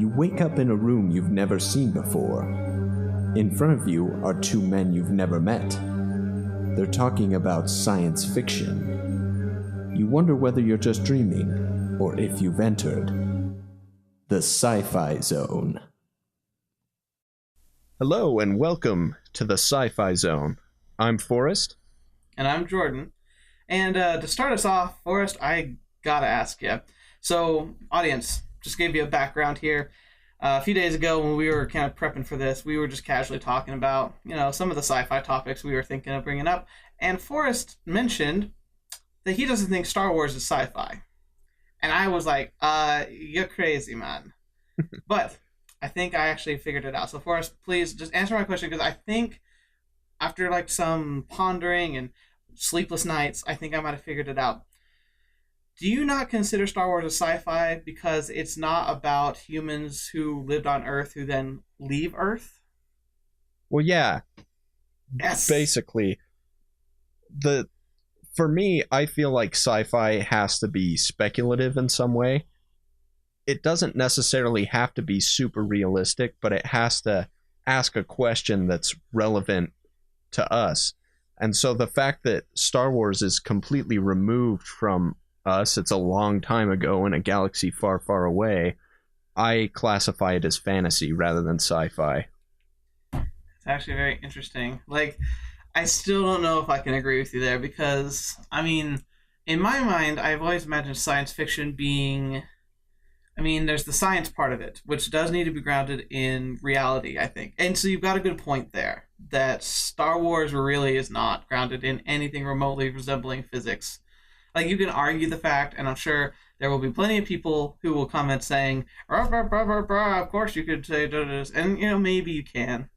You wake up in a room you've never seen before. In front of you are two men you've never met. They're talking about science fiction. You wonder whether you're just dreaming, or if you've entered the Sci-Fi Zone. Hello and welcome to the Sci-Fi Zone. I'm Forrest. And I'm Jordan. And to start us off, Forrest, I gotta ask you. So, audience, just gave you a background here. A few days ago when we were kind of prepping for this, we were just casually talking about, some of the sci-fi topics we were thinking of bringing up. And Forrest mentioned that he doesn't think Star Wars is sci-fi. And I was like, you're crazy, man. But I think I actually figured it out. So Forrest, please just answer my question, because I think after like some pondering and sleepless nights, I think I might have figured it out. Do you not consider Star Wars a sci-fi because it's not about humans who lived on Earth who then leave Earth? Well, yeah. Yes. Basically, for me, I feel like sci-fi has to be speculative in some way. It doesn't necessarily have to be super realistic, but it has to ask a question that's relevant to us. And so the fact that Star Wars is completely removed from us, it's a long time ago in a galaxy far, far away, I classify it as fantasy rather than sci-fi. It's actually very interesting. Like, I still don't know if I can agree with you there, because, in my mind, I've always imagined science fiction being... there's the science part of it, which does need to be grounded in reality, I think. And so you've got a good point there, that Star Wars really is not grounded in anything remotely resembling physics. Like, you can argue the fact, and I'm sure there will be plenty of people who will comment saying, "Rah, rah, rah, rah, rah, of course you could say this," and, maybe you can.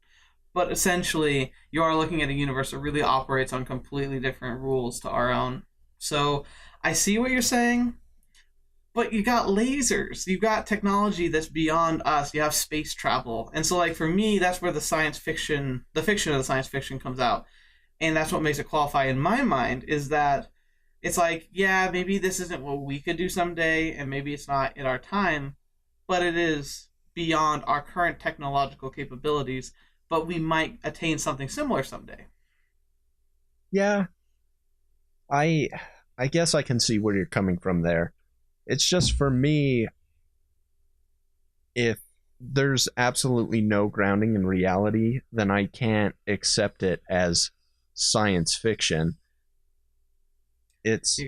But essentially, you are looking at a universe that really operates on completely different rules to our own. So, I see what you're saying, but you got lasers. You got technology that's beyond us. You have space travel. And so, for me, that's where the fiction of the science fiction comes out. And that's what makes it qualify in my mind, is that it's like, yeah, maybe this isn't what we could do someday, and maybe it's not in our time, but it is beyond our current technological capabilities, but we might attain something similar someday. Yeah. I guess I can see where you're coming from there. It's just, for me, if there's absolutely no grounding in reality, then I can't accept it as science fiction. It's,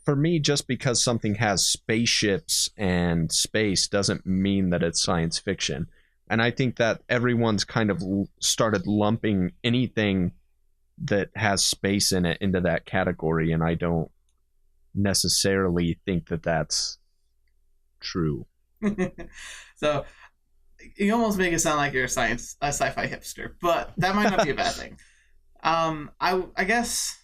for me, just because something has spaceships and space doesn't mean that it's science fiction. And I think that everyone's kind of started lumping anything that has space in it into that category, and I don't necessarily think that that's true. So you almost make it sound like you're a sci-fi hipster, but that might not be a bad thing. I guess,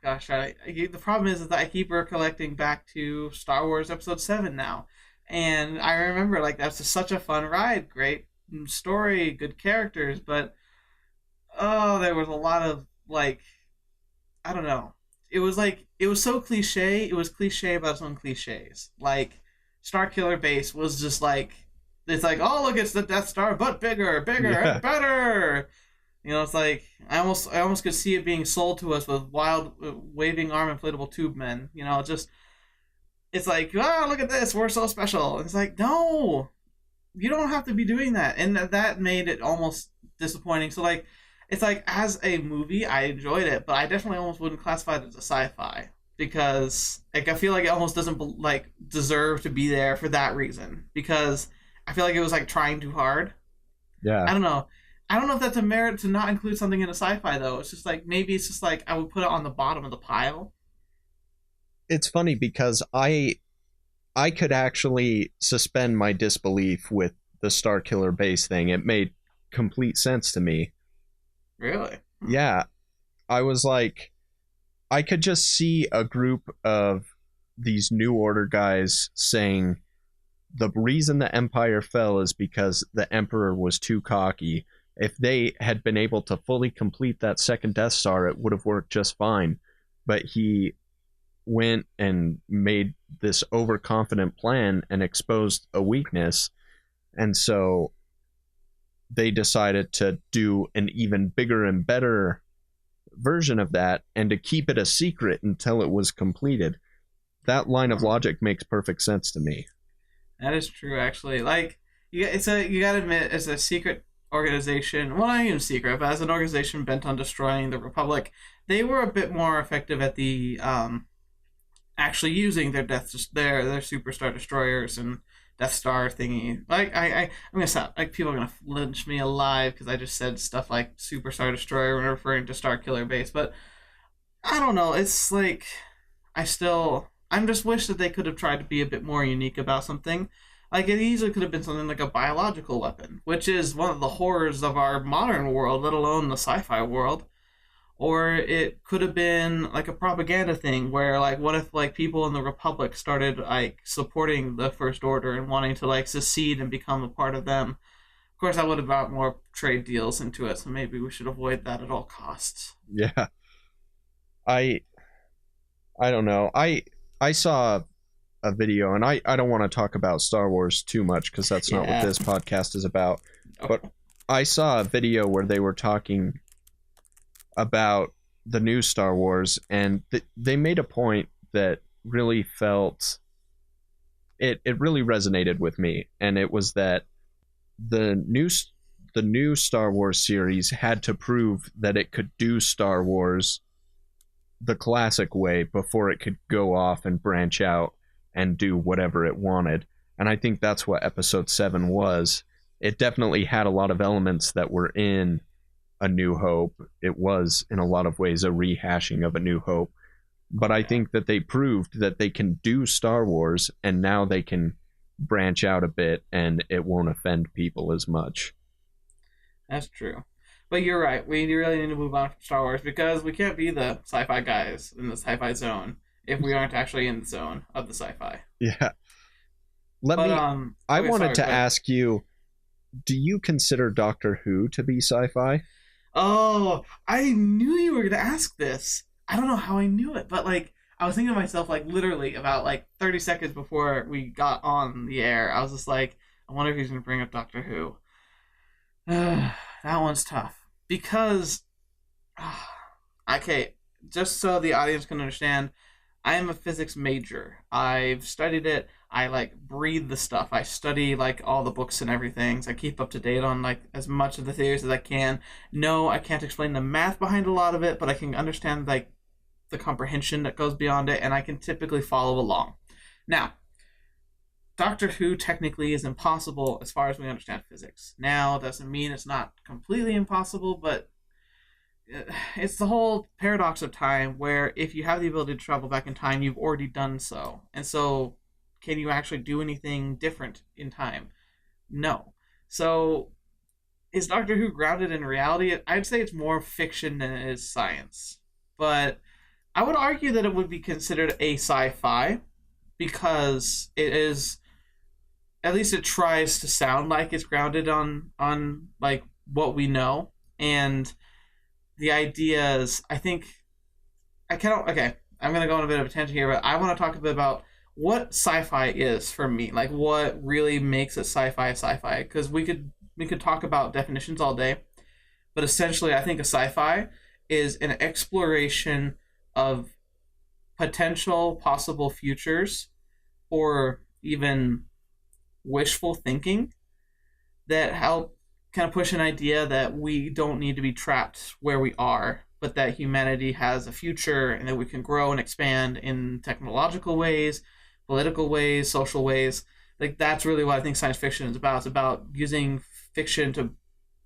the problem is that I keep recollecting back to Star Wars Episode 7 now, and I remember that's just such a fun ride, great story, good characters, but there was a lot of I don't know. It was so cliche. It was cliche about its own cliches. Starkiller Base was just it's oh, look, it's the Death Star, but bigger, Yeah. and better. It's I almost could see it being sold to us with wild, waving arm inflatable tube men. It's look at this, we're so special. And it's no, you don't have to be doing that. And that made it almost disappointing. So it's as a movie, I enjoyed it, but I definitely almost wouldn't classify it as a sci-fi, because I feel like it almost doesn't deserve to be there for that reason, because I feel like it was trying too hard. Yeah. I don't know if that's a merit to not include something in a sci-fi, though. It's just maybe it's just I would put it on the bottom of the pile. It's funny because I could actually suspend my disbelief with the Starkiller Base thing. It made complete sense to me. Really? Yeah. I was I could just see a group of these New Order guys saying the reason the Empire fell is because the Emperor was too cocky. If they had been able to fully complete that second Death Star, it would have worked just fine. But he went and made this overconfident plan and exposed a weakness. And so they decided to do an even bigger and better version of that and to keep it a secret until it was completed. That line of logic makes perfect sense to me. That is true, actually. Like, you gotta admit, as a secret organization, well, not even secret, but as an organization bent on destroying the Republic, they were a bit more effective at the actually using their their superstar destroyers and Death Star thingy. Like, I'm gonna stop. Like, people are gonna lynch me alive because I just said stuff like superstar destroyer when referring to Star Killer Base, but I don't know. It's like I'm just wish that they could have tried to be a bit more unique about something. Like, it easily could have been something like a biological weapon, which is one of the horrors of our modern world, let alone the sci-fi world. Or it could have been like a propaganda thing where, like, what if like people in the Republic started like supporting the First Order and wanting to like secede and become a part of them. Of course, that would have brought more trade deals into it, so maybe we should avoid that at all costs. Yeah. I don't know. I saw a video, and I don't want to talk about Star Wars too much because that's not what this podcast is about. Okay. But I saw a video where they were talking about the new Star Wars, and they made a point that really felt it really resonated with me, and it was that the new Star Wars series had to prove that it could do Star Wars the classic way before it could go off and branch out and do whatever it wanted. And I think that's what episode 7 was. It definitely had a lot of elements that were in A New Hope. It was in a lot of ways a rehashing of A New Hope, but I think that they proved that they can do Star Wars, and now they can branch out a bit and it won't offend people as much. That's true. But you're right. We really need to move on from Star Wars because we can't be the sci-fi guys in the sci-fi zone if we aren't actually in the zone of the sci-fi. Yeah. I wanted to ask you, do you consider Doctor Who to be sci-fi? Oh, I knew you were going to ask this. I don't know how I knew it, but like I was thinking to myself like literally about like 30 seconds before we got on the air. I was just like, I wonder if he's going to bring up Doctor Who. That one's tough. Because, okay, just so the audience can understand, I am a physics major. I've studied it. I like breathe the stuff. I study like all the books and everything. So I keep up to date on like as much of the theories as I can. No, I can't explain the math behind a lot of it, but I can understand like the comprehension that goes beyond it, and I can typically follow along. Now, Doctor Who technically is impossible as far as we understand physics. Now, doesn't mean it's not completely impossible, but it's the whole paradox of time where if you have the ability to travel back in time, you've already done so. And so, can you actually do anything different in time? No. So, is Doctor Who grounded in reality? I'd say it's more fiction than it is science. But I would argue that it would be considered a sci-fi because it is, at least it tries to sound like it's grounded on like what we know. And the ideas, I think, I'm going to go on a bit of a tangent here, but I want to talk a bit about what sci-fi is for me. Like what really makes it sci-fi, because we could talk about definitions all day, but essentially I think a sci-fi is an exploration of potential possible futures or even wishful thinking that help kind of push an idea that we don't need to be trapped where we are, but that humanity has a future and that we can grow and expand in technological ways, political ways, social ways. Like that's really what I think science fiction is about. It's about using fiction to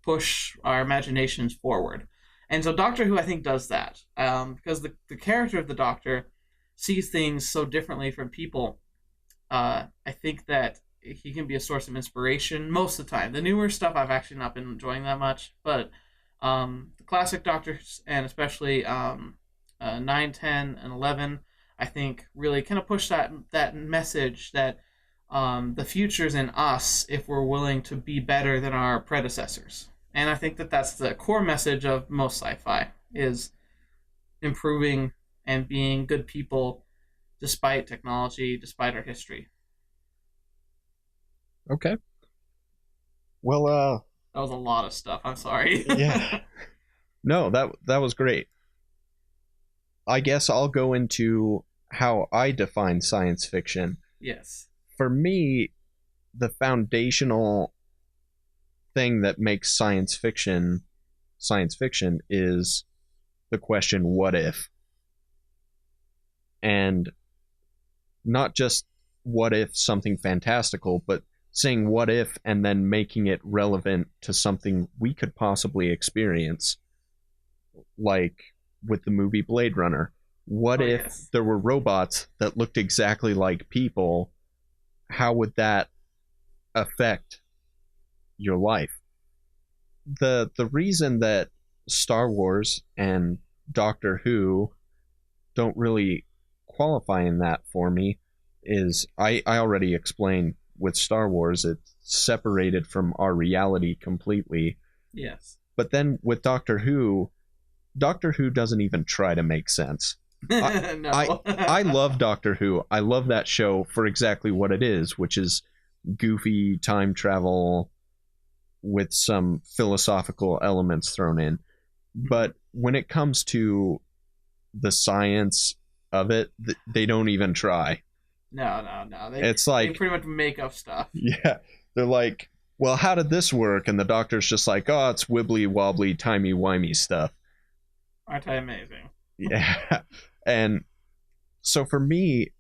push our imaginations forward. And so Doctor Who, I think, does that because the character of the Doctor sees things so differently from people. I think that he can be a source of inspiration most of the time. The newer stuff I've actually not been enjoying that much, but the classic Doctors, and especially 9, 10, and 11, I think really kind of push that message that the future's in us if we're willing to be better than our predecessors. And I think that that's the core message of most sci-fi, is improving and being good people despite technology, despite our history. Okay. Well, That was a lot of stuff. I'm sorry. yeah. No, that was great. I guess I'll go into how I define science fiction. Yes. For me, the foundational thing that makes science fiction is the question, what if? And not just what if something fantastical, but saying what if and then making it relevant to something we could possibly experience, like with the movie Blade Runner. What if Yes. there were robots that looked exactly like people? How would that affect your life? The reason that Star Wars and Doctor Who don't really qualify in that for me is I already explained with Star Wars, it's separated from our reality completely. Yes. But then with Doctor Who doesn't even try to make sense. No. I love Doctor Who. I love that show for exactly what it is, which is goofy time travel with some philosophical elements thrown in. But when it comes to the science of it, they don't even try. No. It's they like, pretty much make up stuff. yeah, they're like, well, how did this work? And the doctor's just like, oh, it's wibbly wobbly, timey wimey stuff. Aren't I amazing? Yeah. And so for me,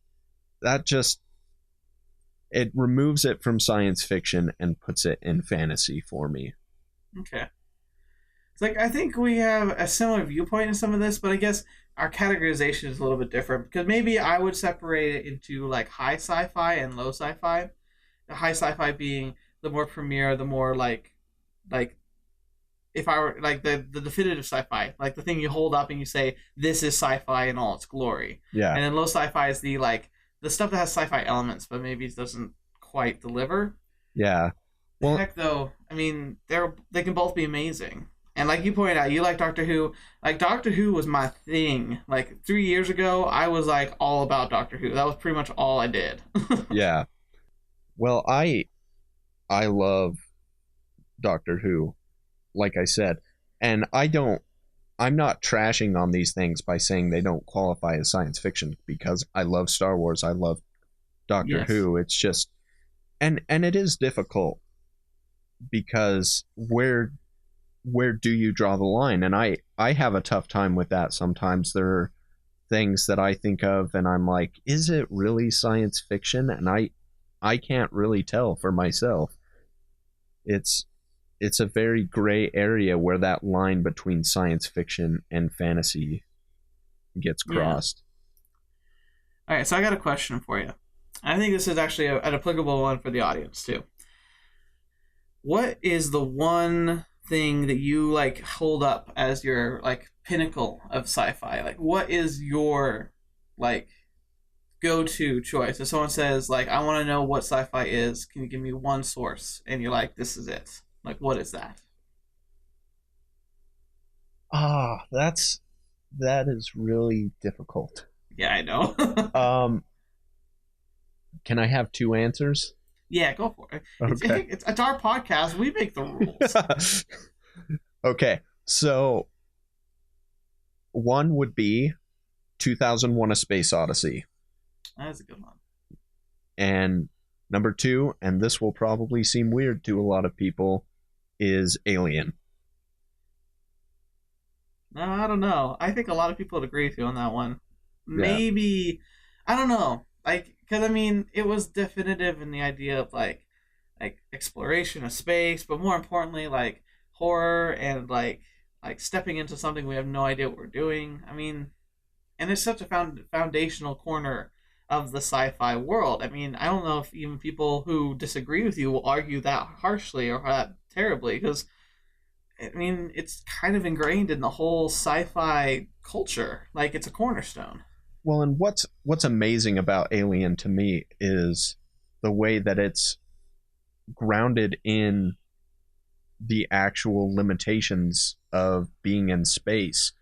that just, it removes it from science fiction and puts it in fantasy for me. Okay. It's like I think we have a similar viewpoint in some of this, but I guess our categorization is a little bit different because maybe I would separate it into like high sci-fi and low sci-fi. The high sci-fi being the more premier, the more like if I were like the definitive sci-fi, like the thing you hold up and you say this is sci-fi in all its glory. Yeah. And then low sci-fi is the stuff that has sci-fi elements but maybe it doesn't quite deliver. Yeah. Well, Heck though, I mean they can both be amazing. And like you pointed out, you like Doctor Who. Like Doctor Who was my thing. Like 3 years ago, I was like all about Doctor Who. That was pretty much all I did. yeah. Well, I love Doctor Who, like I said, and I'm not trashing on these things by saying they don't qualify as science fiction because I love Star Wars, I love Doctor Yes. Who. It's just, and it is difficult because where do you draw the line? And I have a tough time with that sometimes. There are things that I think of and I'm like, is it really science fiction? And I can't really tell for myself. It's a very gray area where that line between science fiction and fantasy gets crossed. Yeah. All right, so I got a question for you. I think this is actually an applicable one for the audience too. What is the one thing that you like hold up as your like pinnacle of sci-fi? Like, what is your like go-to choice? If someone says like, "I want to know what sci-fi is," can you give me one source? And you're like, "This is it." Like, what is that? That is really difficult. Yeah, I know. Can I have two answers? Yeah, go for it. Okay. It's our podcast. We make the rules. Okay, so one would be 2001: A Space Odyssey. That's a good one. And number two, and this will probably seem weird to a lot of people, is Alien. No, I don't know. I think a lot of people would agree with you on that one. Yeah. Maybe, I don't know. Like, because I mean, it was definitive in the idea of like exploration of space, but more importantly, like horror and like stepping into something we have no idea what we're doing. I mean, and it's such a foundational corner of the sci-fi world. I mean, I don't know if even people who disagree with you will argue that harshly or that terribly, because I mean, it's kind of ingrained in the whole sci-fi culture. Like, it's a cornerstone. Well, and what's amazing about Alien to me is the way that it's grounded in the actual limitations of being in space.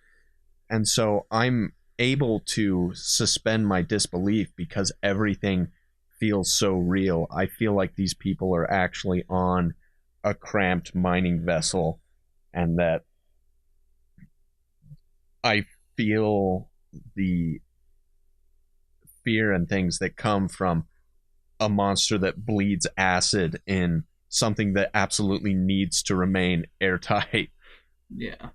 And so I'm able to suspend my disbelief because everything feels so real. I feel like these people are actually on a cramped mining vessel, and that I feel the fear and things that come from a monster that bleeds acid in something that absolutely needs to remain airtight. Yeah,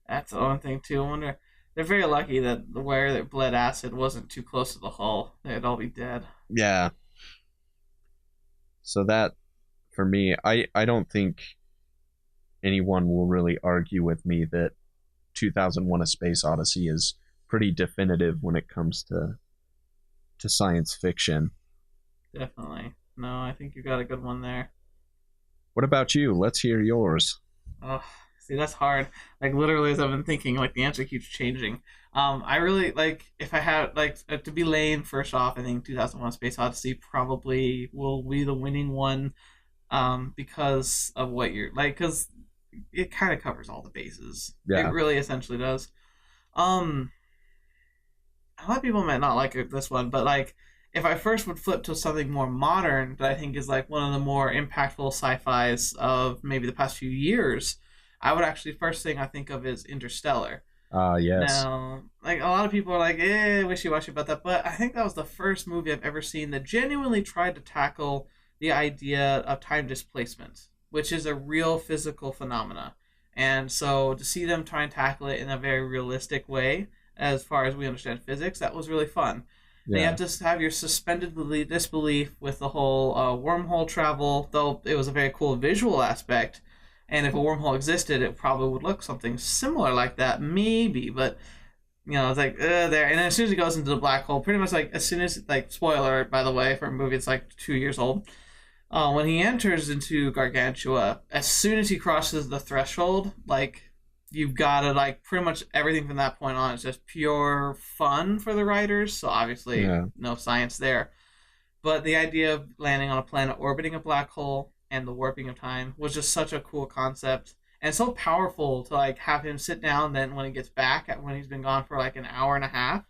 that's the one thing too. I wonder. They're very lucky that where that bled acid wasn't too close to the hull. They'd all be dead. Yeah. So that, for me, I don't think anyone will really argue with me that 2001: A Space Odyssey is pretty definitive when it comes to science fiction. Definitely. No, I think you got a good one there. What about you? Let's hear yours. Oh, see, that's hard. Like literally, as I've been thinking, like the answer keeps changing. I really like if I had like to be lame. First off, I think 2001: Space Odyssey probably will be the winning one. Because of what you're like, because it kind of covers all the bases. Yeah. It really essentially does. Um, a lot of people might not like this one, but like if I first would flip to something more modern that I think is like one of the more impactful sci-fis of maybe the past few years, I would actually first thing I think of is Interstellar. Yes. Now, like a lot of people are like, wishy-washy about that, but I think that was the first movie I've ever seen that genuinely tried to tackle the idea of time displacement, which is a real physical phenomena. And so to see them try and tackle it in a very realistic way, as far as we understand physics, that was really fun. Yeah. You have to have your suspended disbelief with the whole wormhole travel, though it was a very cool visual aspect. And if a wormhole existed, it probably would look something similar like that, maybe. But it's like there. And then as soon as he goes into the black hole, pretty much like as soon as like spoiler by the way for a movie that's like 2 years old. When he enters into Gargantua, as soon as he crosses the threshold, like you've got to like pretty much everything from that point on is just pure fun for the writers. So obviously no science there, but the idea of landing on a planet orbiting a black hole and the warping of time was just such a cool concept and so powerful to like have him sit down then when he gets back when he's been gone for like an hour and a half,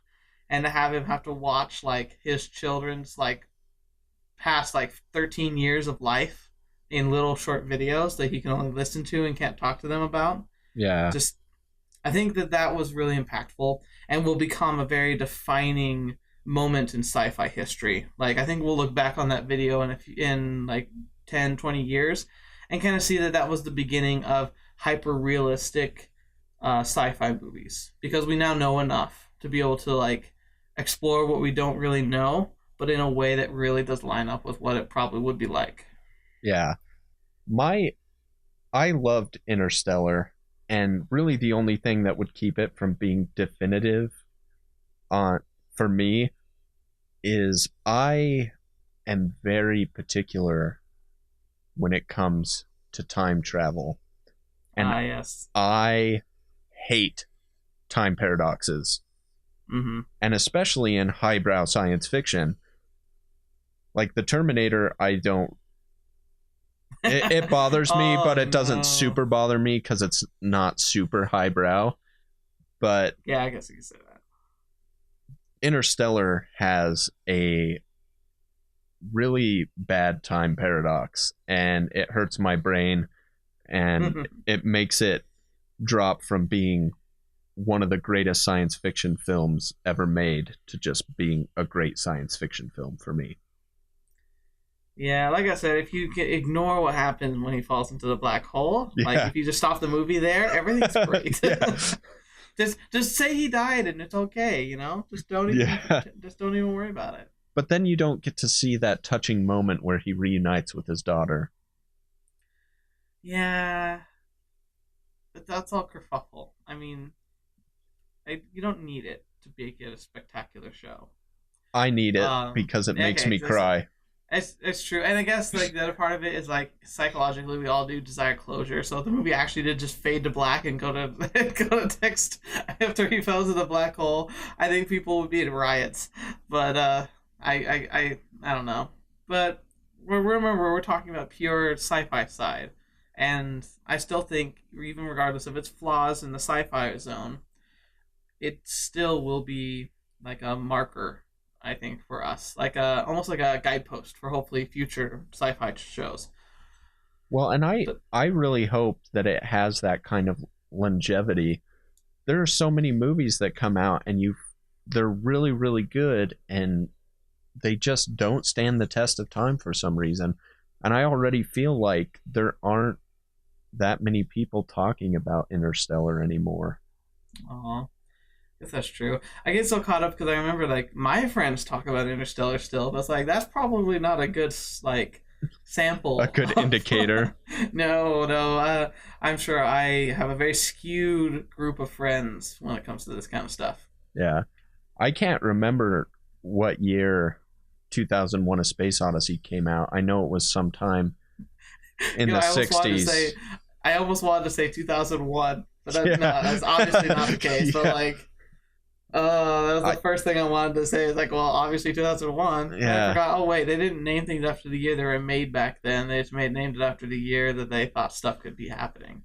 and to have him have to watch like his children's like past like 13 years of life in little short videos that he can only listen to and can't talk to them about. Yeah. Just, I think that was really impactful and will become a very defining moment in sci-fi history. Like, I think we'll look back on that video in like 10, 20 years and kind of see that was the beginning of hyper-realistic sci-fi movies. Because we now know enough to be able to like explore what we don't really know, but in a way that really does line up with what it probably would be like. Yeah. I loved Interstellar, and really the only thing that would keep it from being definitive for me is I am very particular when it comes to time travel. And yes. I hate time paradoxes. Mm-hmm. And especially in highbrow science fiction. Like the Terminator, I don't... It bothers me, but it doesn't super bother me because it's not super highbrow. But yeah, I guess you can say that. Interstellar has a really bad time paradox, and it hurts my brain, and it makes it drop from being one of the greatest science fiction films ever made to just being a great science fiction film for me. Yeah, like I said, if you ignore what happens when he falls into the black hole, like if you just stop the movie there, everything's great. Just say he died and it's okay, Just don't even worry about it. But then you don't get to see that touching moment where he reunites with his daughter. Yeah, but that's all kerfuffle. I mean, you don't need it to make it a spectacular show. I need it because it makes me cry. It's true, and I guess like the other part of it is like psychologically we all do desire closure. So if the movie actually did just fade to black and go to text after he fell into the black hole, I think people would be in riots. But I don't know. But remember we're talking about pure sci-fi side, and I still think even regardless of its flaws in the sci-fi zone, it still will be like a marker, I think, for us, like a almost like a guidepost for hopefully future sci-fi shows. Well, and But I really hope that it has that kind of longevity. There are so many movies that come out and they're really, really good, and they just don't stand the test of time for some reason. And I already feel like there aren't that many people talking about Interstellar anymore. I guess that's true. I get so caught up because I remember like my friends talk about Interstellar still, but it's like that's probably not a good like A sample. good indicator. No, no. I'm sure I have a very skewed group of friends when it comes to this kind of stuff. Yeah. I can't remember what year 2001 A Space Odyssey came out. I know it was sometime in the 60s. I almost wanted to say 2001, but Yeah. no, that's obviously not the case. But Yeah. like, that was the first thing I wanted to say. Is like, well, obviously 2001. And Yeah. I forgot. Oh wait, they didn't name things after the year they were made back then. They just named it after the year that they thought stuff could be happening.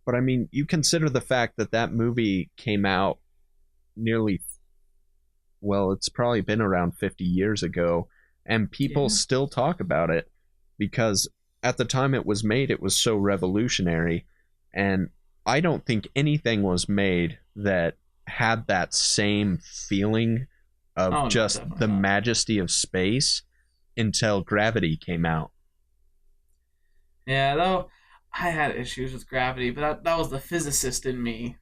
But I mean, you consider the fact that that movie came out nearly, well, it's probably been around 50 years ago, and people Yeah. still talk about it because at the time it was made, it was so revolutionary. And I don't think anything was made that had that same feeling of Oh, no, just definitely the not. majesty of space until Gravity came out. Yeah, though I had issues with gravity, but that was the physicist in me.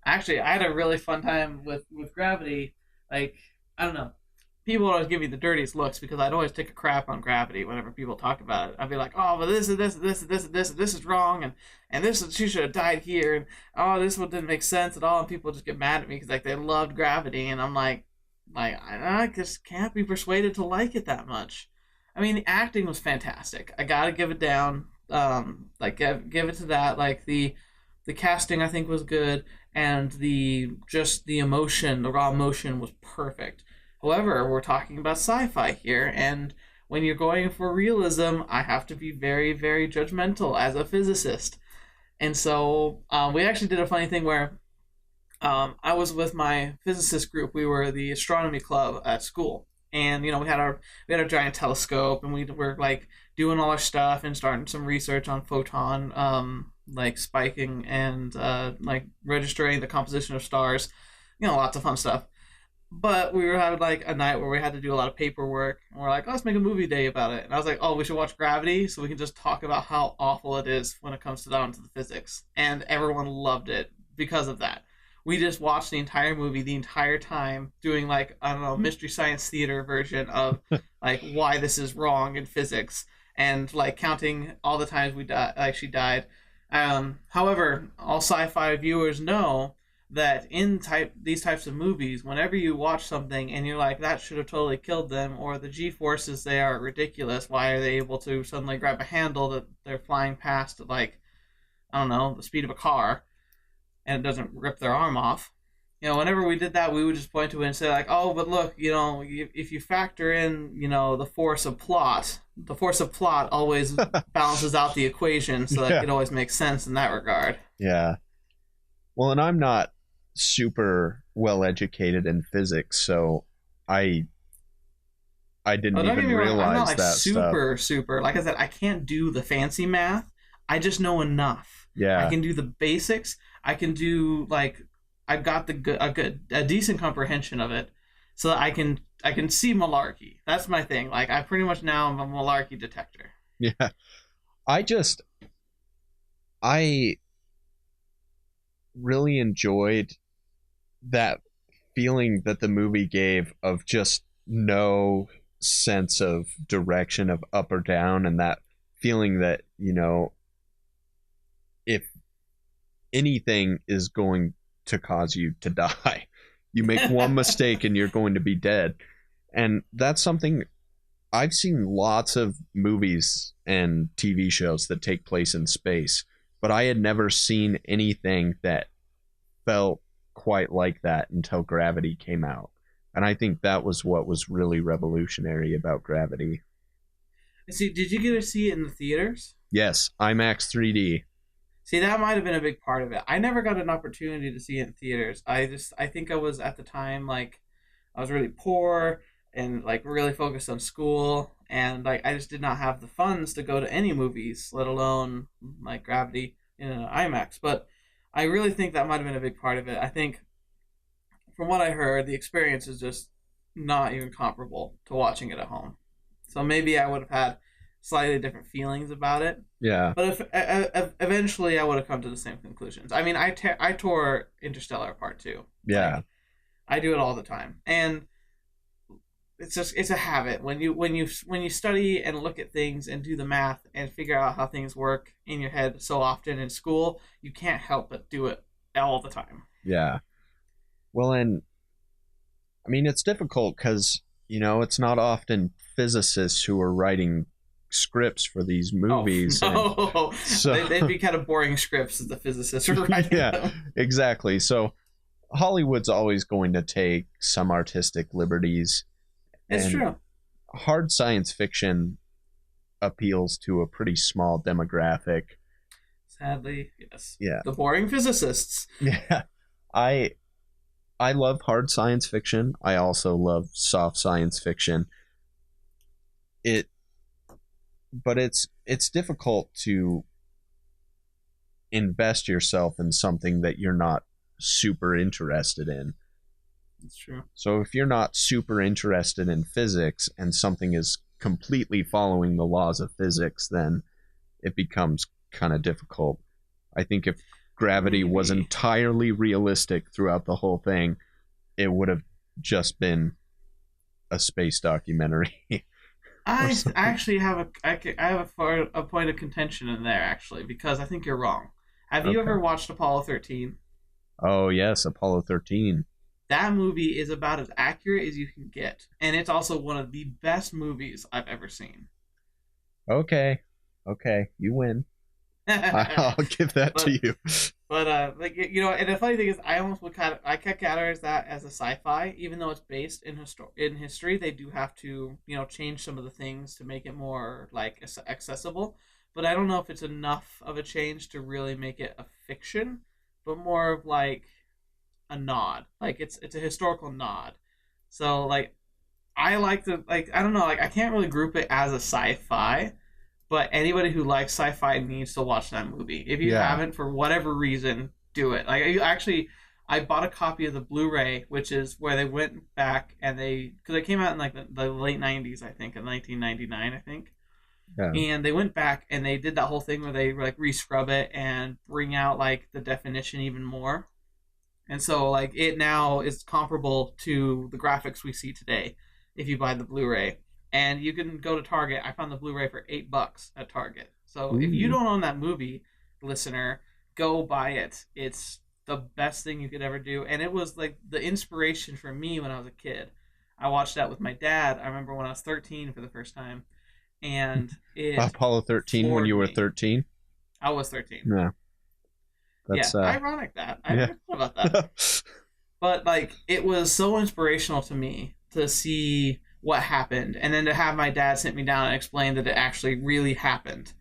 Actually, I had a really fun time with gravity. Like, I don't know. People always give me the dirtiest looks because I'd always take a crap on gravity whenever people talk about it. I'd be like, "Oh, but this is wrong, and this she should have died here, and oh, this one didn't make sense at all." And people just get mad at me because like they loved gravity, and I'm like I just can't be persuaded to like it that much. I mean, the acting was fantastic. I gotta give it down. Like give it to that. Like the casting I think was good, and the emotion, the raw emotion was perfect. However, we're talking about sci-fi here, and when you're going for realism, I have to be very, very judgmental as a physicist. And so we actually did a funny thing where I was with my physicist group. We were the astronomy club at school, and we had our giant telescope, and we were like doing all our stuff and starting some research on photon like spiking and like registering the composition of stars. Lots of fun stuff. But we were having like a night where we had to do a lot of paperwork, and we're like, let's make a movie day about it. And I was like, oh, we should watch Gravity so we can just talk about how awful it is when it comes down to the physics. And everyone loved it because of that. We just watched the entire movie the entire time, doing like, I don't know, Mystery Science Theater version of like why this is wrong in physics, and like counting all the times we died, like she died. However, all sci-fi viewers know that in these types of movies, whenever you watch something and you're like, that should have totally killed them, or the G forces, they are ridiculous. Why are they able to suddenly grab a handle that they're flying past at like, I don't know, the speed of a car, and it doesn't rip their arm off? Whenever we did that, we would just point to it and say like, oh, but look, if you factor in, the force of plot always balances out the equation, so that Yeah. it always makes sense in that regard. Yeah. Well, and I'm not super well educated in physics, so I didn't Don't get even me wrong, I'm realize not like that stuff. super. Like I said, I can't do the fancy math. I just know enough. Yeah. I can do the basics. I can do like I've got a decent comprehension of it, so that I can see malarkey. That's my thing. Like I pretty much now am a malarkey detector. Yeah. I really enjoyed that feeling that the movie gave of just no sense of direction of up or down, and that feeling that, if anything is going to cause you to die, you make one mistake and you're going to be dead. And that's something I've seen lots of movies and TV shows that take place in space, but I had never seen anything that felt quite like that until Gravity came out. And I think that was what was really revolutionary about Gravity. See, did you get to see it in the theaters? Yes, IMAX 3D. See, that might have been a big part of it. I never got an opportunity to see it in theaters. I think I was at the time like I was really poor and like really focused on school, and like I just did not have the funds to go to any movies, let alone like Gravity in an IMAX. But I really think that might have been a big part of it. I think from what I heard, the experience is just not even comparable to watching it at home. So maybe I would have had slightly different feelings about it. Yeah. But if eventually I would have come to the same conclusions. I mean, I tore Interstellar apart too. Yeah. Like, I do it all the time, and it's a habit. When you study and look at things and do the math and figure out how things work in your head so often in school, you can't help but do it all the time. Yeah. Well, and I mean, it's difficult because, it's not often physicists who are writing scripts for these movies. Oh, no. So they'd be kind of boring scripts as the physicists are writing them. Exactly. So Hollywood's always going to take some artistic liberties. It's true. Hard science fiction appeals to a pretty small demographic. Sadly, yes. Yeah. The boring physicists. Yeah. I love hard science fiction. I also love soft science fiction. But it's difficult to invest yourself in something that you're not super interested in. That's true. So if you're not super interested in physics and something is completely following the laws of physics, then it becomes kind of difficult. I think if Gravity was entirely realistic throughout the whole thing, it would have just been a space documentary. I actually have a point of contention in there, actually, because I think you're wrong. Have you ever watched Apollo 13? Oh, yes, Apollo 13. That movie is about as accurate as you can get, and it's also one of the best movies I've ever seen. Okay, you win. I'll give that to you. But and the funny thing is, I categorize that as a sci-fi, even though it's based in history. They do have to, change some of the things to make it more like accessible. But I don't know if it's enough of a change to really make it a fiction, but more of like a nod. Like it's a historical nod. So like I like the I don't know, like I can't really group it as a sci-fi. But anybody who likes sci-fi needs to watch that movie. If you haven't, for whatever reason, do it. I bought a copy of the Blu-ray, which is where they went back and because it came out in like the late 90s, I think, in 1999, I think. Yeah. And they went back and they did that whole thing where they like rescrub it and bring out like the definition even more. And so like it now is comparable to the graphics we see today if you buy the Blu-ray. And you can go to Target. I found the Blu-ray for $8 at Target. So if you don't own that movie, listener, go buy it. It's the best thing you could ever do. And it was like the inspiration for me when I was a kid. I watched that with my dad. I remember when I was 13 for the first time. And it Apollo 13 when you were 13? I was 13. Yeah. That's ironic that. I never thought about that. But like it was so inspirational to me to see what happened, and then to have my dad sit me down and explain that it actually really happened.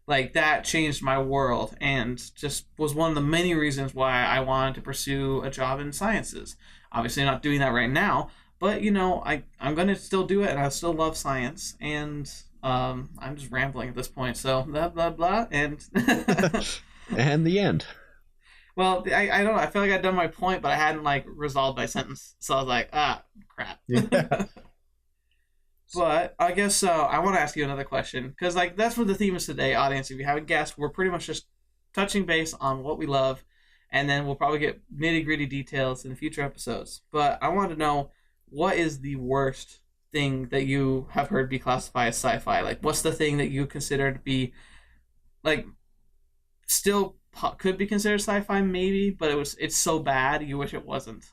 Like that changed my world and just was one of the many reasons why I wanted to pursue a job in sciences. Obviously not doing that right now, but I'm going to still do it, and I still love science, and I'm just rambling at this point, so blah blah blah, and and the end. Well, I don't know, I feel like I'd done my point, but I hadn't like resolved my sentence, so I was like, crap. Yeah. But I guess I want to ask you another question, because like that's what the theme is today, audience. If you haven't guessed, we're pretty much just touching base on what we love, and then we'll probably get nitty-gritty details in future episodes. But I want to know, what is the worst thing that you have heard be classified as sci-fi? Like, what's the thing that you consider to be like still could be considered sci-fi maybe, but it's so bad you wish it wasn't?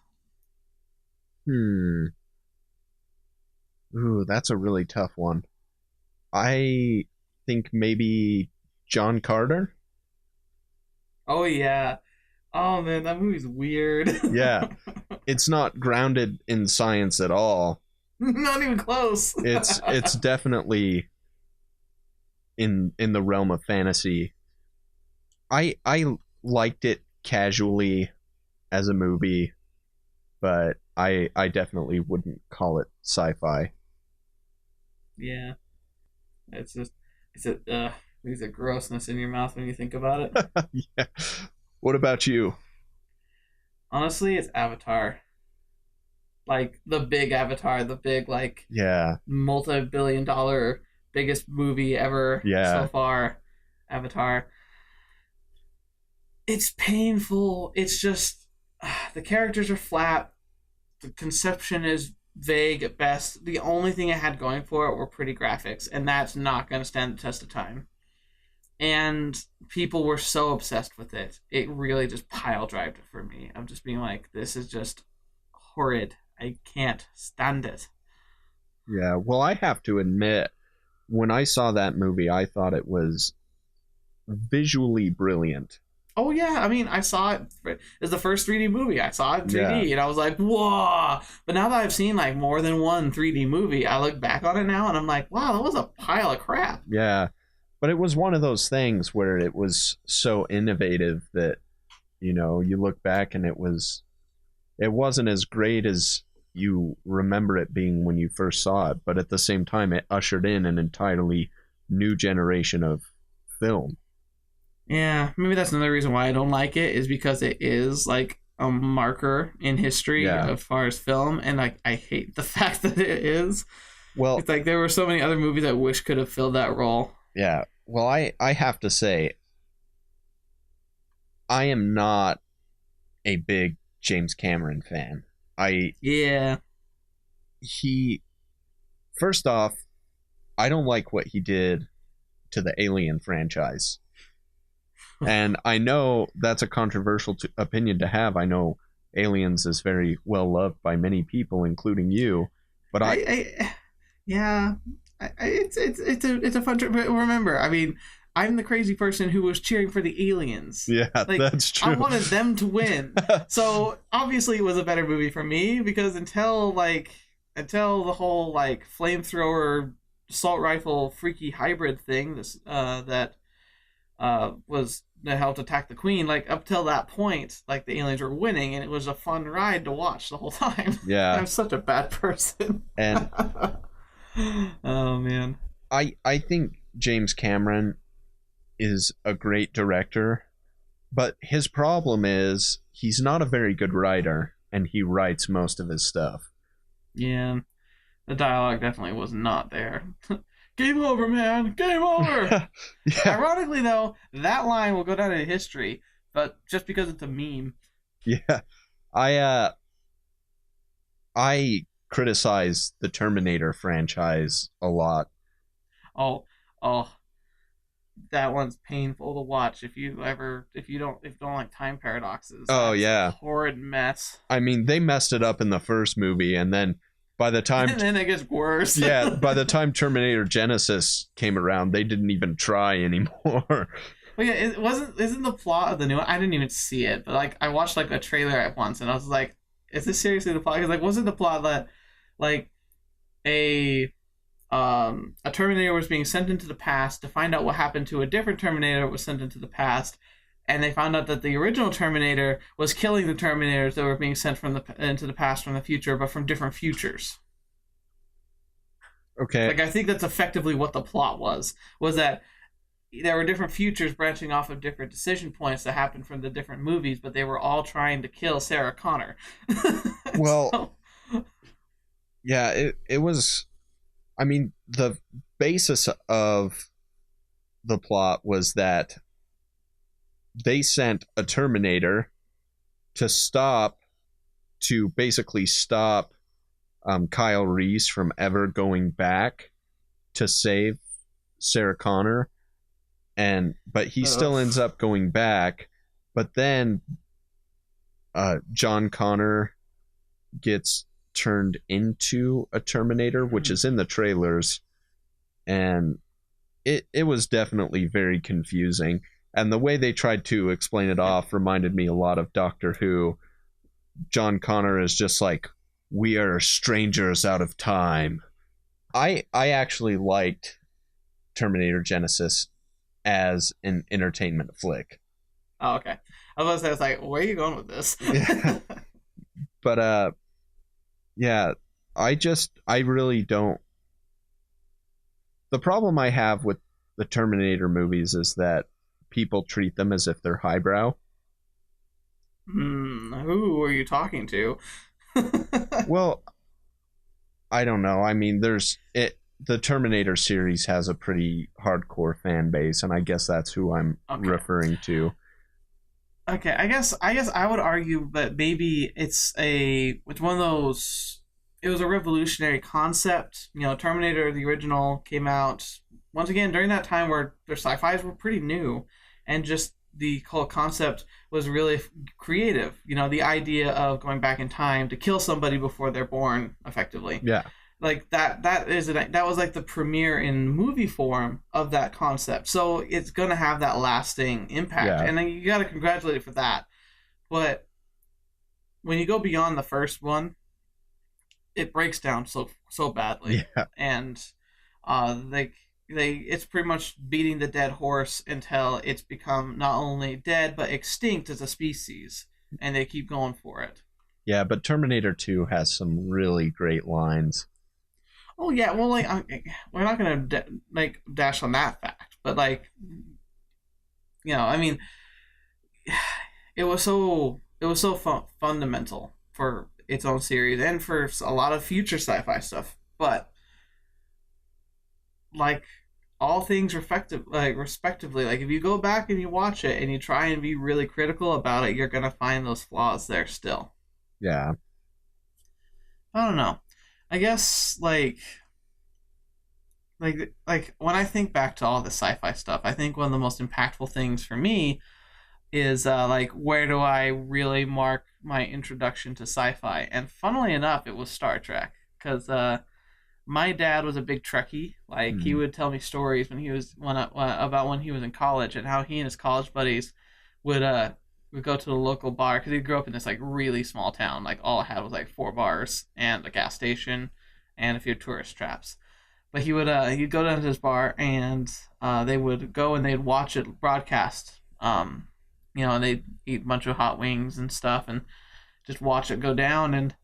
Ooh, that's a really tough one. I think maybe John Carter. Oh yeah. Oh man, that movie's weird. Yeah. It's not grounded in science at all. Not even close. It's definitely in the realm of fantasy. I liked it casually as a movie, but I definitely wouldn't call it sci-fi. Yeah, it's just there's a grossness in your mouth when you think about it. Yeah. What about you? Honestly, it's Avatar. Like the big Avatar, the big like Yeah. multi-billion-dollar biggest movie ever so Yeah. far. Avatar. It's painful. It's just the characters are flat. The conception is vague at best. The only thing it had going for it were pretty graphics, and that's not going to stand the test of time. And people were so obsessed with it. It really just pile drived it for me. I'm just being like, this is just horrid. I can't stand it. Yeah. Well, I have to admit, when I saw that movie, I thought it was visually brilliant. Oh yeah, I mean, I saw it. It was the first 3D movie. I saw it in 3D, and I was like, "Whoa!" But now that I've seen like more than one 3D movie, I look back on it now, and I'm like, "Wow, that was a pile of crap." Yeah, but it was one of those things where it was so innovative that you look back and it wasn't as great as you remember it being when you first saw it, but at the same time, it ushered in an entirely new generation of film. Yeah, maybe that's another reason why I don't like it is because it is like a marker in history as far as film, and like I hate the fact that it is. Well, it's like there were so many other movies I wish could have filled that role. Yeah. Well, I have to say, I am not a big James Cameron fan. First off, I don't like what he did to the Alien franchise. And I know that's a controversial opinion to have. I know Aliens is very well loved by many people, including you. But it's a fun trip. But remember, I mean, I'm the crazy person who was cheering for the aliens. Yeah, like, that's true. I wanted them to win. So obviously it was a better movie for me because until the whole like flamethrower assault rifle freaky hybrid thing that helped attack the Queen, like up till that point, like the aliens were winning, and it was a fun ride to watch the whole time. Yeah. I'm such a bad person. And oh man. I think James Cameron is a great director, but his problem is he's not a very good writer, and he writes most of his stuff. Yeah. The dialogue definitely was not there. Game over, man. Game over. Yeah. Ironically, though, that line will go down in history, but just because it's a meme. Yeah. I criticize the Terminator franchise a lot. Oh, that one's painful to watch if you don't like time paradoxes. Oh, yeah. A horrid mess. I mean, they messed it up in the first movie, and then by the time and then it gets worse. Yeah, by the time Terminator Genesis came around, they didn't even try anymore. Well, yeah, isn't the plot of the new one? I didn't even see it, but like I watched like a trailer at once, and I was like, "Is this seriously the plot?" Because like, wasn't the plot that like a Terminator was being sent into the past to find out what happened to a different Terminator that was sent into the past, and they found out that the original Terminator was killing the Terminators that were being sent into the past from the future, but from different futures. Okay. Like I think that's effectively what the plot was that there were different futures branching off of different decision points that happened from the different movies, but they were all trying to kill Sarah Connor. Well, yeah, it was. I mean, the basis of the plot was that they sent a Terminator to basically stop Kyle Reese from ever going back to save Sarah Connor, but he still ends up going back. But then John Connor gets turned into a Terminator, which is in the trailers, and it was definitely very confusing. And the way they tried to explain it off reminded me a lot of Doctor Who. John Connor is just like, we are strangers out of time. I actually liked Terminator Genesis as an entertainment flick. Oh, okay. I was gonna say, I was like, where are you going with this? Yeah. But yeah, I really don't. The problem I have with the Terminator movies is that people treat them as if they're highbrow. Who are you talking to? Well, I don't know. I mean, the Terminator series has a pretty hardcore fan base, and I guess that's who I'm referring to. Okay, I guess I would argue that maybe it's one of those. It was a revolutionary concept. You know, Terminator the original came out once again during that time where their sci-fi's were pretty new, and just the whole concept was really creative. You know, the idea of going back in time to kill somebody before they're born, effectively. Yeah. Like that was like the premiere in movie form of that concept, so it's gonna have that lasting impact, and then you gotta congratulate it for that. But when you go beyond the first one, it breaks down so badly. Yeah. And it's pretty much beating the dead horse until it's become not only dead but extinct as a species, and they keep going for it. Yeah, but Terminator 2 has some really great lines. Oh yeah, well, like we're not gonna dash on that fact, but like, you know, I mean, it was so fundamental for its own series and for a lot of future sci-fi stuff. But like all things respectively, like if you go back and you watch it and you try and be really critical about it, you're gonna find those flaws there still. Yeah. I don't know. I guess like when I think back to all the sci-fi stuff, I think one of the most impactful things for me is like where do I really mark my introduction to sci-fi? And funnily enough, it was Star Trek, because my dad was a big Trekkie. Like he would tell me stories about when he was in college and how he and his college buddies would go to the local bar, because he grew up in this like really small town. Like all it had was like 4 bars and a gas station and a few tourist traps. But he'd go down to his bar, and they would go and they'd watch it broadcast. You know, and they'd eat a bunch of hot wings and stuff, and just watch it go down. And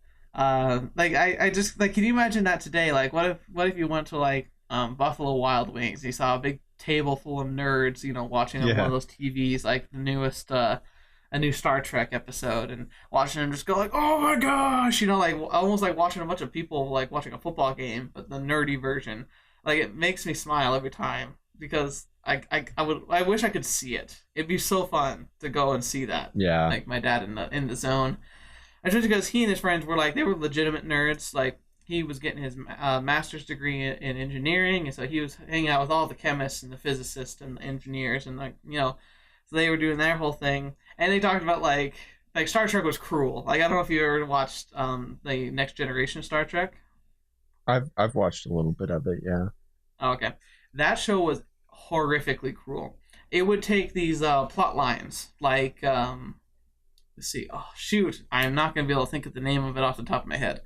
like I just like, can you imagine that today? Like, what if you went to like Buffalo Wild Wings, and you saw a big table full of nerds, you know, watching on one of those TVs, like the newest a new Star Trek episode, and watching them just go like, oh my gosh, you know, like almost like watching a bunch of people like watching a football game, but the nerdy version. Like it makes me smile every time, because I wish I could see it. It'd be so fun to go and see that. Yeah. Like my dad in the zone. Especially because he and his friends were like, they were legitimate nerds. Like he was getting his master's degree in engineering, and so he was hanging out with all the chemists and the physicists and the engineers, and like, you know, so they were doing their whole thing. And they talked about like Star Trek was cruel. Like I don't know if you ever watched the Next Generation Star Trek. I've watched a little bit of it, yeah. Oh, okay. That show was horrifically cruel. It would take these plot lines like let's see. Oh shoot, I'm not gonna be able to think of the name of it off the top of my head.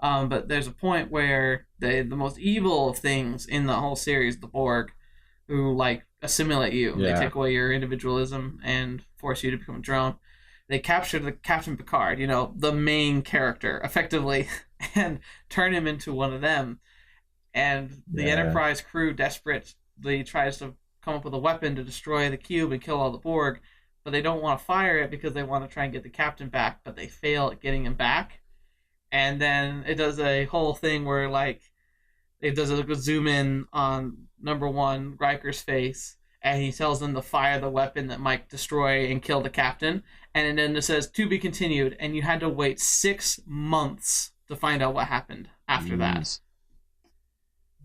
But there's a point where the most evil of things in the whole series, the Borg, who like assimilate you. Yeah. They take away your individualism and force you to become a drone. They capture the Captain Picard, you know, the main character, effectively, and turn him into one of them. And the Enterprise crew desperately tries to come up with a weapon to destroy the cube and kill all the Borg, but they don't want to fire it because they want to try and get the captain back, but they fail at getting him back. And then it does a whole thing where like it does a zoom in on number 1 Riker's face, and he tells them to fire the weapon that might destroy and kill the captain. And then it says to be continued, and you had to wait 6 months to find out what happened after that.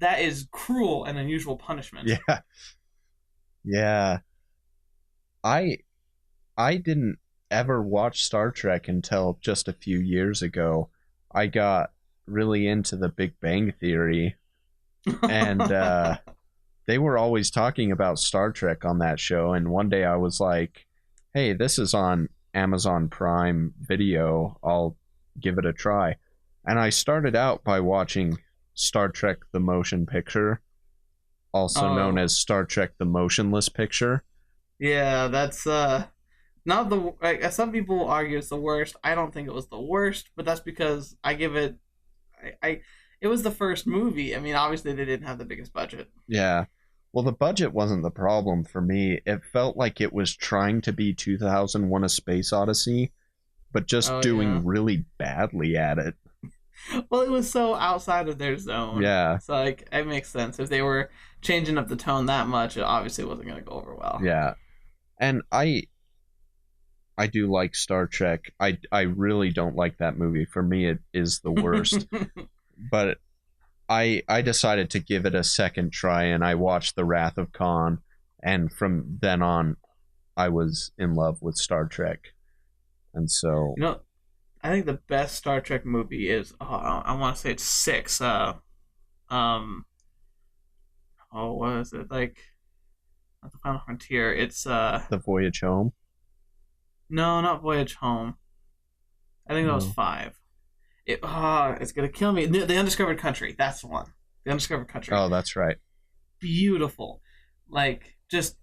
That is cruel and unusual punishment. Yeah. Yeah. I didn't ever watch Star Trek until just a few years ago. I got really into the Big Bang Theory, and they were always talking about Star Trek on that show, and one day I was like, hey, this is on Amazon Prime Video, I'll give it a try. And I started out by watching Star Trek the Motion Picture, also known as Star Trek the Motionless Picture. Yeah, that's not the like. Some people argue it's the worst. I don't think it was the worst, but that's because I give it. I it was the first movie. I mean, obviously they didn't have the biggest budget. Yeah. Well, the budget wasn't the problem for me. It felt like it was trying to be 2001: A Space Odyssey, but just Oh yeah. doing really badly at it. Well, it was so outside of their zone. Yeah. So like, it makes sense if they were changing up the tone that much. It obviously wasn't going to go over well. Yeah. And I do like Star Trek. I really don't like that movie. For me, it is the worst. But I decided to give it a second try, and I watched The Wrath of Khan, and from then on, I was in love with Star Trek. And so, You know, I think the best Star Trek movie is I want to say it's six. Um, oh, what is it like? Not the Final Frontier. It's The Voyage Home. no, not Voyage Home. I think that was No. five. It's gonna kill me. The Undiscovered Country. That's the one. The Undiscovered Country. Oh, that's right. Beautiful, like just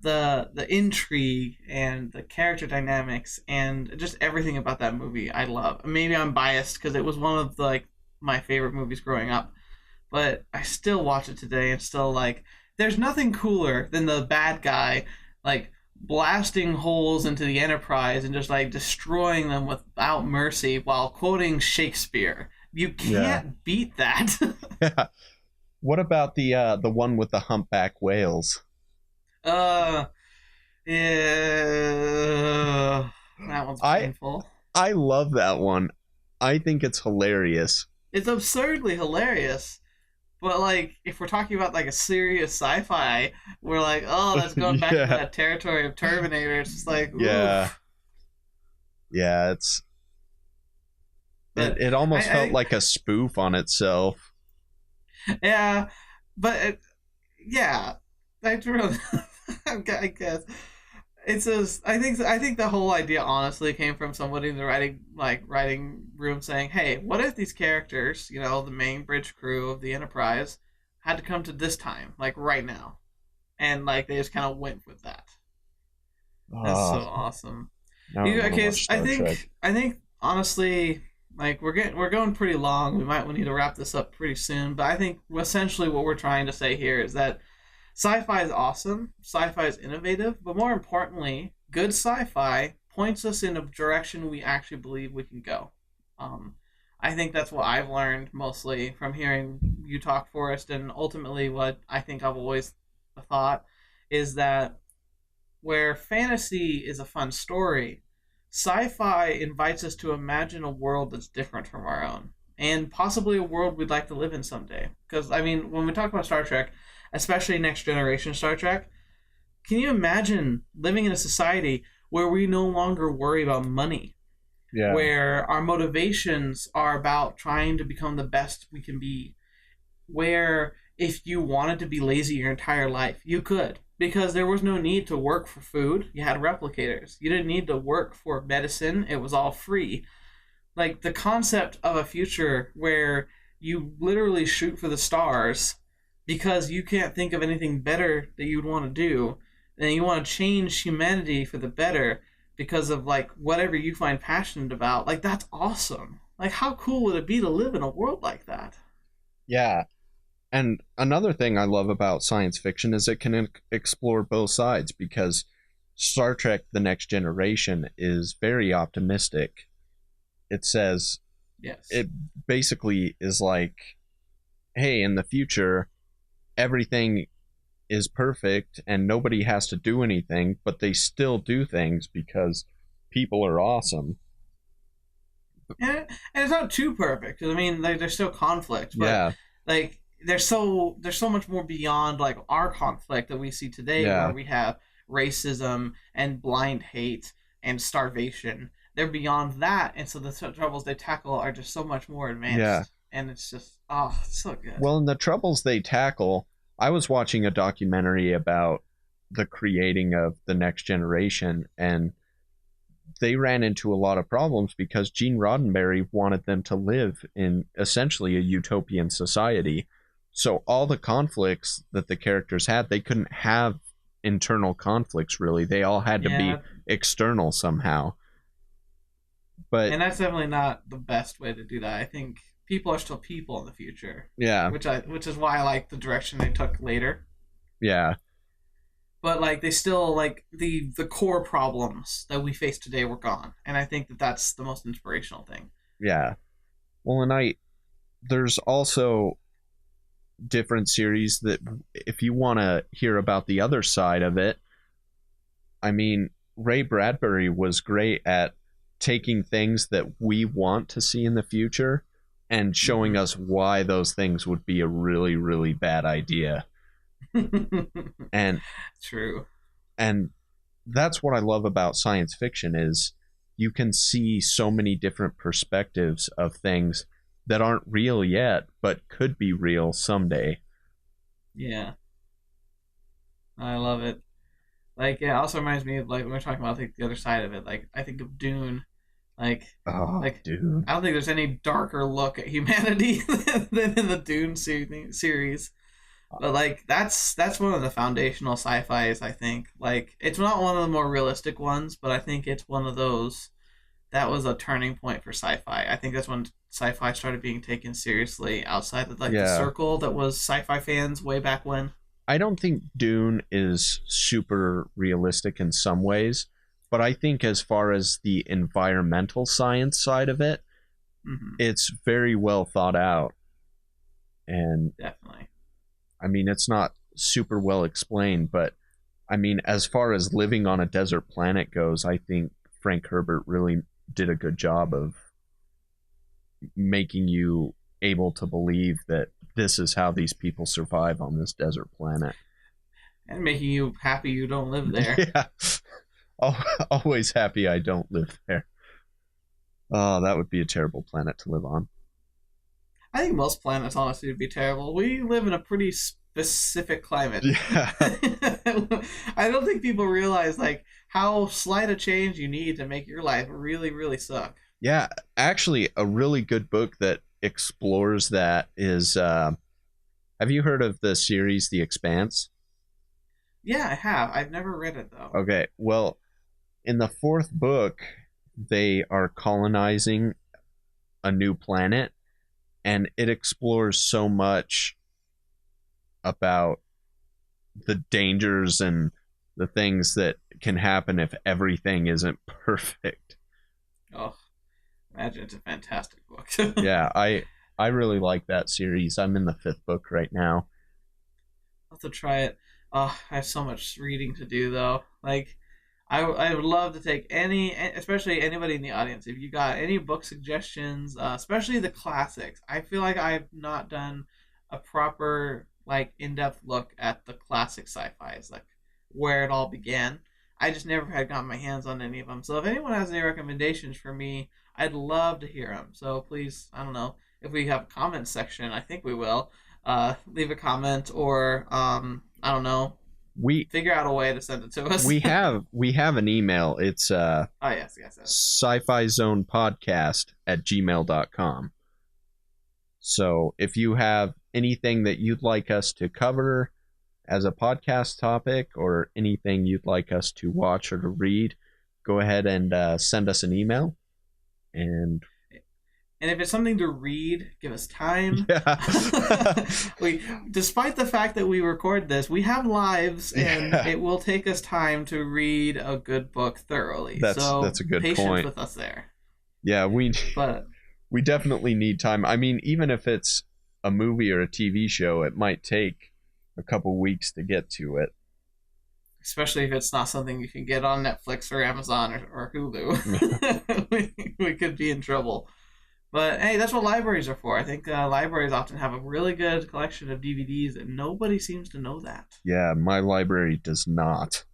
the intrigue and the character dynamics and just everything about that movie I love. Maybe I'm biased because it was one of the, like my favorite movies growing up, but I still watch it today and still like there's nothing cooler than the bad guy like blasting holes into the Enterprise and just like destroying them without mercy while quoting Shakespeare. You Yeah. can't beat that. Yeah. What about the one with the humpback whales? uh Yeah, that one's I painful. I love that one. I think it's hilarious. It's absurdly hilarious, but like if we're talking about like a serious sci-fi, we're like, oh, that's going back to Yeah. that territory of Terminator. It's just like, Yeah. oof. Yeah, it's But it almost I felt think, like a spoof on itself. yeah, but yeah, that's really, I guess. It's just I think the whole idea honestly came from somebody in the writing room saying, "Hey, what if these characters, the main bridge crew of the Enterprise, had to come to this time, like right now?" And like they just kind of went with that. That's so Oh, awesome. now I You want to okay? watch I Star Trek. think I think honestly, like we're going pretty long. We might need to wrap this up pretty soon. But I think essentially what we're trying to say here is that sci-fi is awesome. Sci-fi is innovative, but more importantly, good sci-fi points us in a direction we actually believe we can go. Um, I think that's what I've learned mostly from hearing you talk, Forrest, and ultimately what I think I've always thought is that where fantasy is a fun story, sci-fi invites us to imagine a world that's different from our own, and possibly a world we'd like to live in someday. Because I mean, when we talk about Star Trek, especially Next Generation Star Trek, can you imagine living in a society where we no longer worry about money, Yeah. where our motivations are about trying to become the best we can be, where if you wanted to be lazy your entire life, you could. Because there was no need to work for food. You had replicators. You didn't need to work for medicine. It was all free. Like the concept of a future where you literally shoot for the stars because you can't think of anything better that you'd want to do, and you want to change humanity for the better because of like whatever you find passionate about. Like that's awesome. Like how cool would it be to live in a world like that? Yeah. And another thing I love about science fiction is it can explore both sides, because Star Trek The Next Generation is very optimistic. It says, Yes. it basically is like, hey, in the future, everything is perfect and nobody has to do anything, but they still do things because people are awesome. and it's not too perfect. 'Cause, I mean, like, there's still conflict, but Yeah. like there's so much more beyond like our conflict that we see today, Yeah. where we have racism and blind hate and starvation. They're beyond that, and so the troubles they tackle are just so much more advanced. Yeah. And it's just it's so good. Well, in the troubles they tackle, I was watching a documentary about the creating of the Next Generation, and they ran into a lot of problems because Gene Roddenberry wanted them to live in essentially a utopian society. So all the conflicts that the characters had, they couldn't have internal conflicts really. They all had to Yeah. be external somehow. But And that's definitely not the best way to do that. I think people are still people in the future. yeah, Which is why I like the direction they took later. yeah, But like they still like the core problems that we face today were gone, and I think that that's the most inspirational thing. yeah. Well, and there's also different series that if you want to hear about the other side of it, I mean, Ray Bradbury was great at taking things that we want to see in the future and showing us why those things would be a really, really bad idea. And True. And that's what I love about science fiction is you can see so many different perspectives of things that aren't real yet, but could be real someday. Yeah. I love it. Like, yeah, it also reminds me of, like, when we're talking about, like, the other side of it. Like, I think of Dune. Like, Dude. I don't think there's any darker look at humanity than in the Dune series. But, like, that's one of the foundational sci-fis, I think. Like, it's not one of the more realistic ones, but I think it's one of those that was a turning point for sci-fi. I think that's when sci-fi started being taken seriously outside of, like, the circle that was sci-fi fans way back when. I don't think Dune is super realistic in some ways, but I think as far as the environmental science side of it, it's very well thought out. And definitely. I mean, it's not super well explained, but I mean, as far as living on a desert planet goes, I think Frank Herbert really did a good job of making you able to believe that this is how these people survive on this desert planet. And making you happy you don't live there. Yeah. Always happy I don't live there. Oh, that would be a terrible planet to live on. I think most planets, honestly, would be terrible. We live in a pretty specific climate. Yeah. I don't think people realize, like, how slight a change you need to make your life really, really suck. Yeah, actually, a really good book that explores that is, have you heard of the series The Expanse? Yeah, I have. I've never read it, though. Okay, well, in the fourth book, they are colonizing a new planet, and it explores so much about the dangers and the things that can happen if everything isn't perfect. Oh, imagine it's a fantastic book. Yeah, I really like that series. I'm in the fifth book right now. I'll have to try it. Oh, I have so much reading to do, though. Like, I would love to take especially anybody in the audience, if you got any book suggestions, especially the classics. I feel like I've not done a proper, like, in-depth look at the classic sci-fis, like, where it all began. I just never had gotten my hands on any of them. So if anyone has any recommendations for me, I'd love to hear them. So please, I don't know, if we have a comment section, I think we will, leave a comment or, I don't know, figure out a way to send it to us. we have an email. It's yes. sci-fi zone podcast@gmail.com. So if you have anything that you'd like us to cover as a podcast topic or anything you'd like us to watch or to read, go ahead and send us an email. And if it's something to read, give us time. Yeah. Despite the fact that we record this, we have lives, and it will take us time to read a good book thoroughly. That's a good patience point. with us there. Yeah, we definitely need time. I mean, even if it's a movie or a TV show, it might take a couple weeks to get to it. Especially if it's not something you can get on Netflix or Amazon or Hulu. we could be in trouble. But hey, that's what libraries are for. I think libraries often have a really good collection of DVDs, and nobody seems to know that. Yeah, my library does not.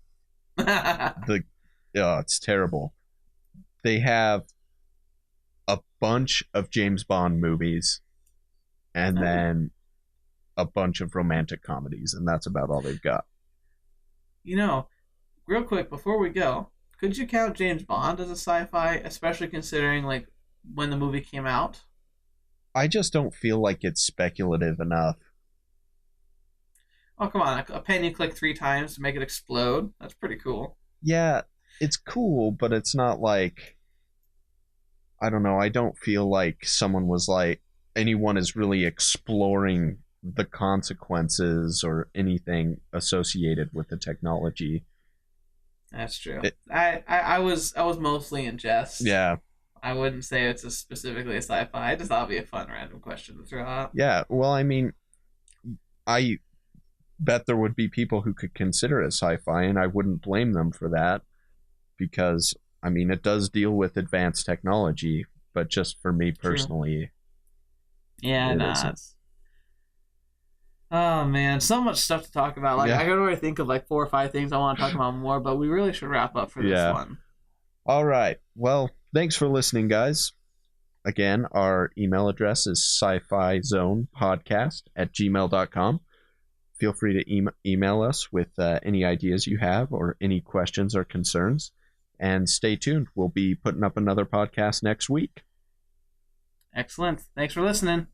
It's terrible. They have a bunch of James Bond movies, and then a bunch of romantic comedies, and that's about all they've got. You know, real quick before we go, could you count James Bond as a sci-fi, especially considering, like, when the movie came out? I just don't feel like it's speculative enough. Oh, come on. A pen you click 3 times to make it explode. That's pretty cool. Yeah, it's cool, but it's not like, I don't know, I don't feel like anyone is really exploring the consequences or anything associated with the technology. That's true. I was mostly in jest. Yeah. I wouldn't say it's specifically a sci-fi. I just thought it'd be a fun random question to throw out. Yeah, well, I mean, I bet there would be people who could consider it sci-fi, and I wouldn't blame them for that, because, I mean, it does deal with advanced technology, but just for me personally... True. Yeah, nah. Oh, man. So much stuff to talk about. Like, I could already think of, like, 4 or 5 things I want to talk about more, but we really should wrap up for this one. All right. Well, thanks for listening, guys. Again, our email address is sci-fi zonepodcast@gmail.com. Feel free to email us with any ideas you have or any questions or concerns. And stay tuned. We'll be putting up another podcast next week. Excellent. Thanks for listening.